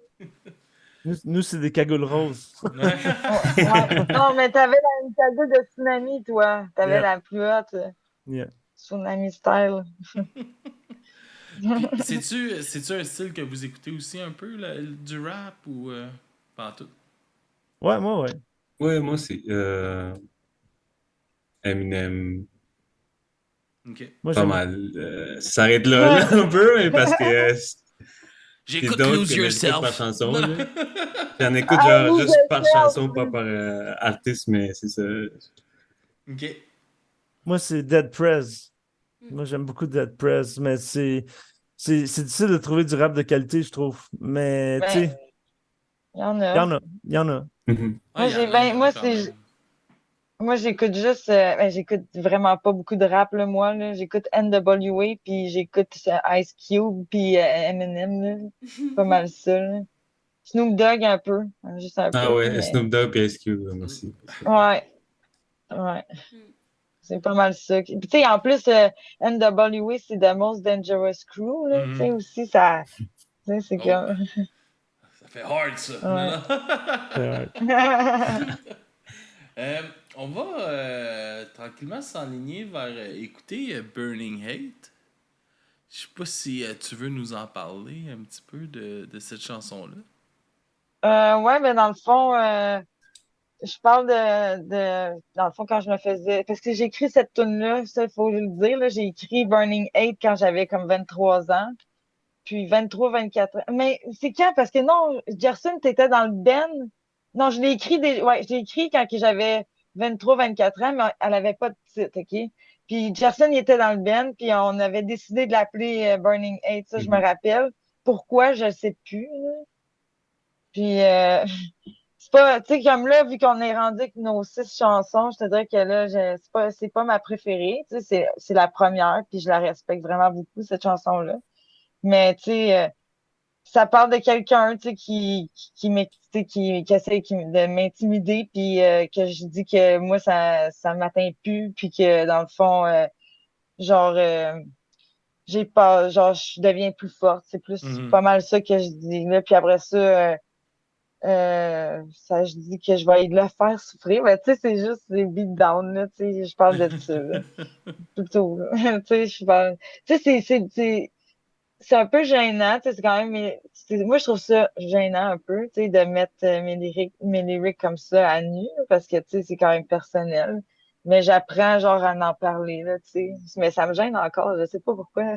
Nous c'est des cagoules roses. Ouais. Ouais. Non, mais t'avais une cadeau de tsunami, toi. T'avais Yeah, la plus haute, yeah. tsunami style. Puis, c'est-tu un style que vous écoutez aussi un peu, là, du rap, ou pas en tout? Ouais, moi, ouais. Ouais, moi aussi. Eminem, Ok. Moi, pas j'aime mal. Ça s'arrête là, là, un peu, mais parce que c'est J'écoute d'autres Lose que j'écoute par Yourself. chanson, Non, non. là. J'en écoute I genre lose juste par chanson, pas yourself. par artiste, mais c'est ça. Ok. Moi, c'est Dead Prez. Moi, j'aime beaucoup Dead Prez, mais c'est difficile de trouver du rap de qualité, je trouve. Mais, tu Ben, sais, il y en il y a. en a. Il y en a. Mhm. Ah, Moi, il y en a quand même. moi, j'écoute juste, ben, j'écoute vraiment pas beaucoup de rap, là, moi, là. J'écoute NWA, puis j'écoute Ice Cube, puis Eminem, là. Pas mal ça, là. Snoop Dogg un peu, juste un Ah peu, ouais, mais Snoop Dogg et Ice Cube, moi aussi. ouais, ouais, c'est pas mal ça. Puis tu sais, en plus, NWA, c'est The Most Dangerous Crew, là, tu sais, Mhm. aussi, ça, tu sais, c'est Oh, comme, ça fait hard, ça. Non, ouais. non. Ouais. Euh, on va tranquillement s'enligner vers écouter Burning Hate. Je sais pas si tu veux nous en parler un petit peu de cette chanson-là. Ouais, mais dans le fond, je parle dans le fond, quand je me faisais, parce que j'ai écrit cette tune-là, ça, il faut le dire, là, j'ai écrit Burning Hate quand j'avais comme 23 ans. Puis 23, 24 ans. Mais c'est quand? Parce que non, Gerson, t'étais dans le band. Non, ouais, je l'ai écrit quand que j'avais 23, 24 ans, mais elle avait pas de titre, OK? Puis Gerson, il était dans le band, puis on avait décidé de l'appeler Burning Eight, ça, je me Mhm. rappelle. Pourquoi, je sais plus, là. Puis, c'est pas, tu sais, comme là, vu qu'on est rendu avec nos 6 chansons, je te dirais que là, c'est pas ma préférée, tu sais, c'est la première, puis je la respecte vraiment beaucoup, cette chanson-là. Mais, tu sais, ça parle de quelqu'un, tu sais, qui essaie de m'intimider, puis que je dis que moi, ça m'atteint plus, puis que dans le fond, genre, j'ai pas, genre, je deviens plus forte. C'est plus Mhm. pas mal ça que je dis là. Puis après ça, Ça, je dis que je vais le faire souffrir. Mais tu sais, c'est juste des beatdowns, là. Tu sais, je parle de ça, là. Plutôt, là. Tu sais, je parle. Tu sais, c'est un peu gênant, tu sais, c'est quand même, moi, je trouve ça gênant un peu, tu sais, de mettre mes lyrics comme ça à nu, là, parce que, tu sais, c'est quand même personnel. Mais j'apprends, genre, à en parler, là, tu sais. Mais ça me gêne encore, je sais pas pourquoi.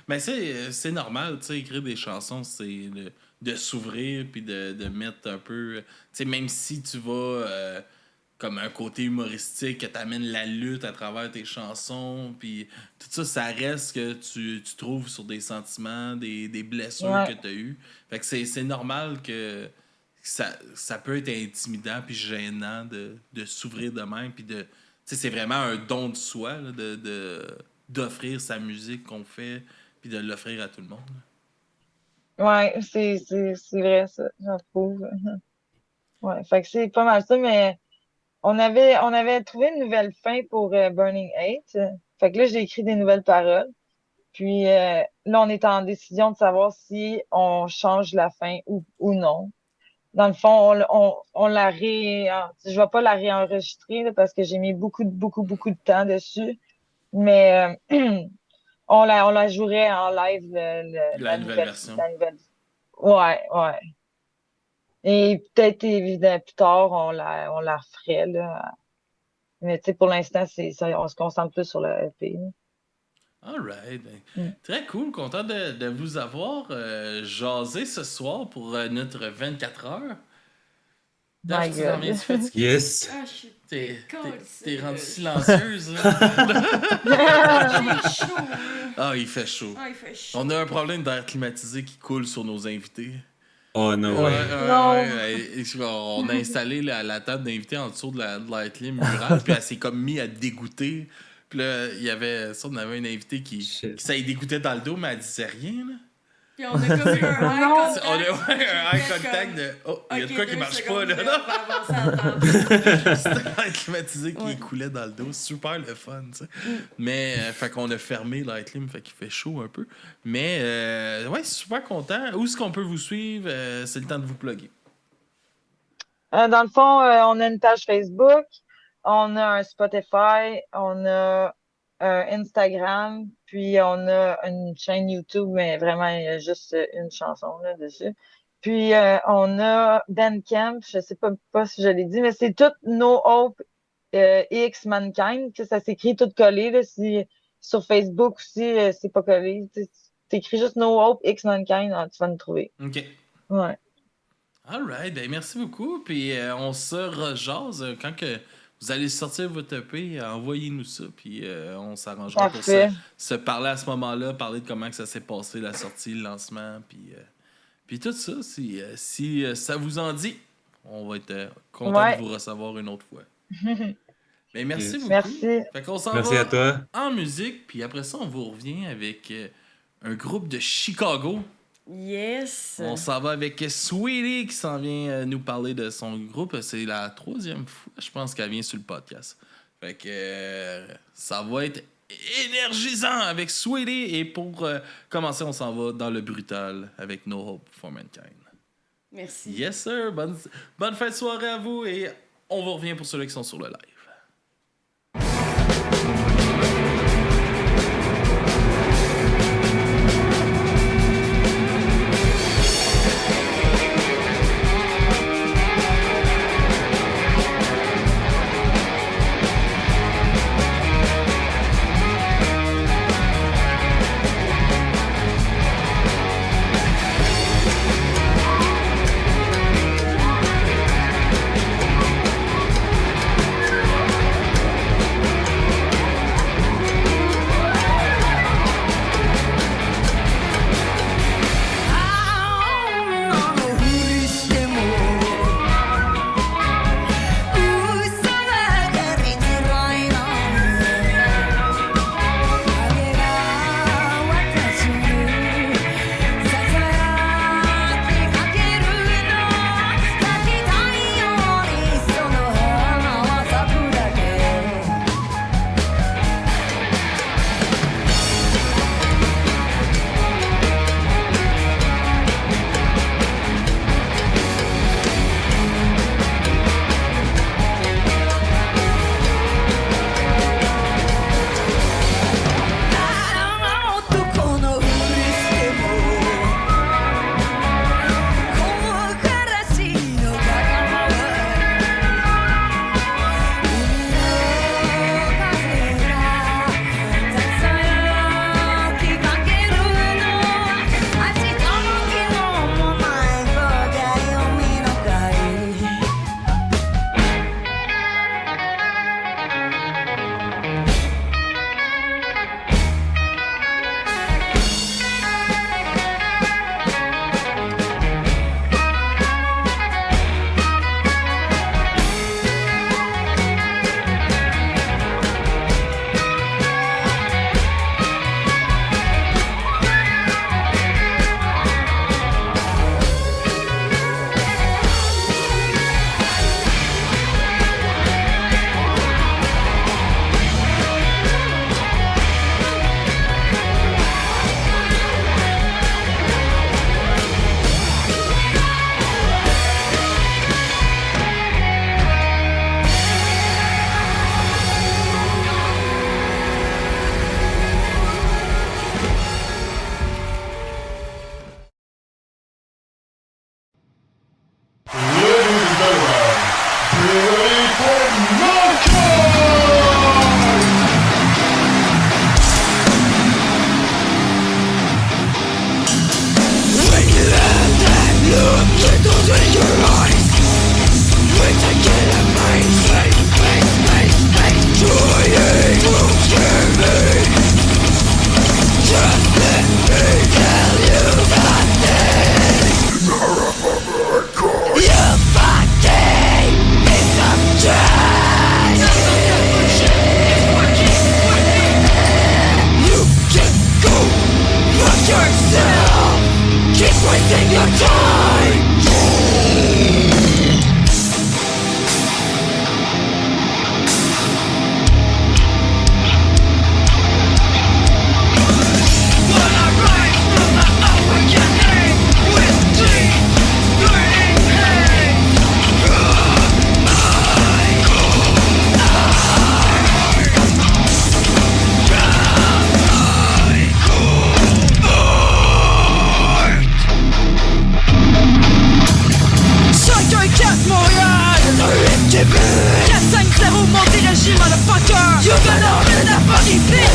Mais c'est normal, tu sais, écrire des chansons, c'est de s'ouvrir puis de mettre un peu. Tu sais, même si tu vas comme un côté humoristique, que t'amènes la lutte à travers tes chansons, puis tout ça, ça reste que tu trouves sur des sentiments, des blessures que Ouais, t'as eues. Fait que c'est normal que ça peut être intimidant puis gênant de s'ouvrir de même, puis de. Tu sais, c'est vraiment un don de soi, là, d'offrir sa musique qu'on fait, puis de l'offrir à tout le monde. ouais, c'est vrai, ça, j'en trouve. Ouais, fait que c'est pas mal ça, mais on avait trouvé une nouvelle fin pour Burning Eight. Fait que là, j'ai écrit des nouvelles paroles. Puis là, on est en décision de savoir si on change la fin ou non. Dans le fond, on la je vais pas la réenregistrer là, parce que j'ai mis beaucoup, beaucoup de temps dessus. Mais on la jouerait en live La nouvelle version. la nouvelle. Ouais, ouais. Et peut-être évidemment plus tard, on la referait là. Mais tu sais, pour l'instant, on se concentre plus sur le EP. Alright. Ben, Mm. très cool. Content de vous avoir jasé ce soir pour notre 24 heures. My Dave, tu t'en viens-tu God. fatigué? Yes. Ah, je suis T'es rendu silencieuse, là. j'ai chaud, là. Ah, il fait chaud. Ah, il fait chaud. On a un problème d'air climatisé qui coule sur nos invités. Oh, no Ouais, way. Non. on a installé la table d'invités en dessous de la Lightly murale, puis elle s'est comme mis à dégoûter. Puis là, on avait un invité qui Shit. ça y dégoûtait dans le dos, mais elle disait rien, là. Puis on a comme eu un eye Non. contact. On a ouais, un eye Fait contact comme, de oh, il y a de quoi ok, qui 2 marche secondes, pas, là. on Non? va avancer à table. C'était l'air climatisé qui Ouais. coulait dans le dos. Super le fun, tu sais. Mais, fait qu'on a fermé Lightroom, fait qu'il fait chaud un peu. Mais, ouais, super content. Où est-ce qu'on peut vous suivre? C'est le temps de vous plugger. Dans le fond, on a une page Facebook, on a un Spotify, on a un Instagram, puis on a une chaîne YouTube, mais vraiment, il y a juste une chanson là, dessus. Puis on a Bandcamp, je sais pas si je l'ai dit, mais c'est tout No Hope X Mankind, que ça s'écrit tout collé. Là, sur Facebook aussi, c'est pas collé. T'écris juste No Hope X Mankind, tu vas nous trouver. OK. Ouais. Alright, ben merci beaucoup. Puis on se rejase quand que vous allez sortir votre EP, envoyez-nous ça. Puis on s'arrangera pour Parfait. se parler à ce moment-là, parler de comment que ça s'est passé, la sortie, le lancement. Puis tout ça, si ça vous en dit, on va être content Ouais. de vous recevoir une autre fois. Mais merci Yes. beaucoup. Merci. Fait qu'on s'en Merci va à toi. en musique, puis après ça, on vous revient avec un groupe de Chicago. Yes. On s'en va avec Sweetie qui s'en vient nous parler de son groupe. C'est la 3e fois, je pense, qu'elle vient sur le podcast. Fait que ça va être énergisant avec Sweetie. Et pour commencer, on s'en va dans le brutal avec No Hope for Mankind. Merci. Yes, sir. Bonne fin de soirée à vous et on vous revient pour ceux qui sont sur le live. wasting your time. When I rise from the awakening with deep burning pain, motherfucker. You got all in that fucking pit.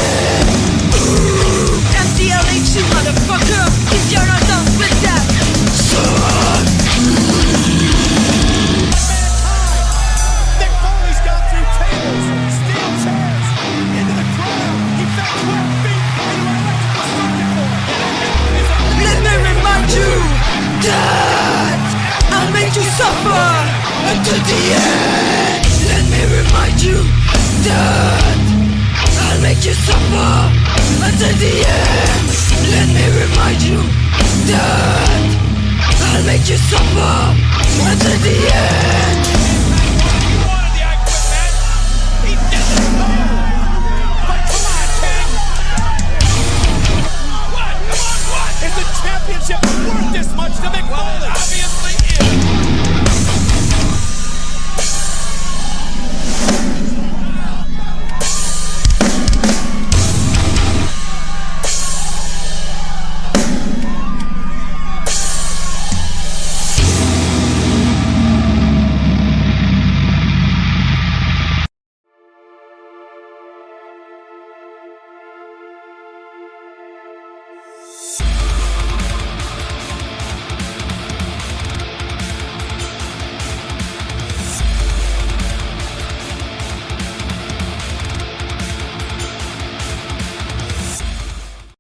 MCLH2 motherfucker. If you're not done with that, Nick Foley's got through tables, steel chairs, into the crowd. He fell 12 feet into an electrical circuit board. let me remind you that I'll make you suffer until the end. Let me remind you that I'll make you suffer until the end. Let me remind you that I'll make you suffer until the end.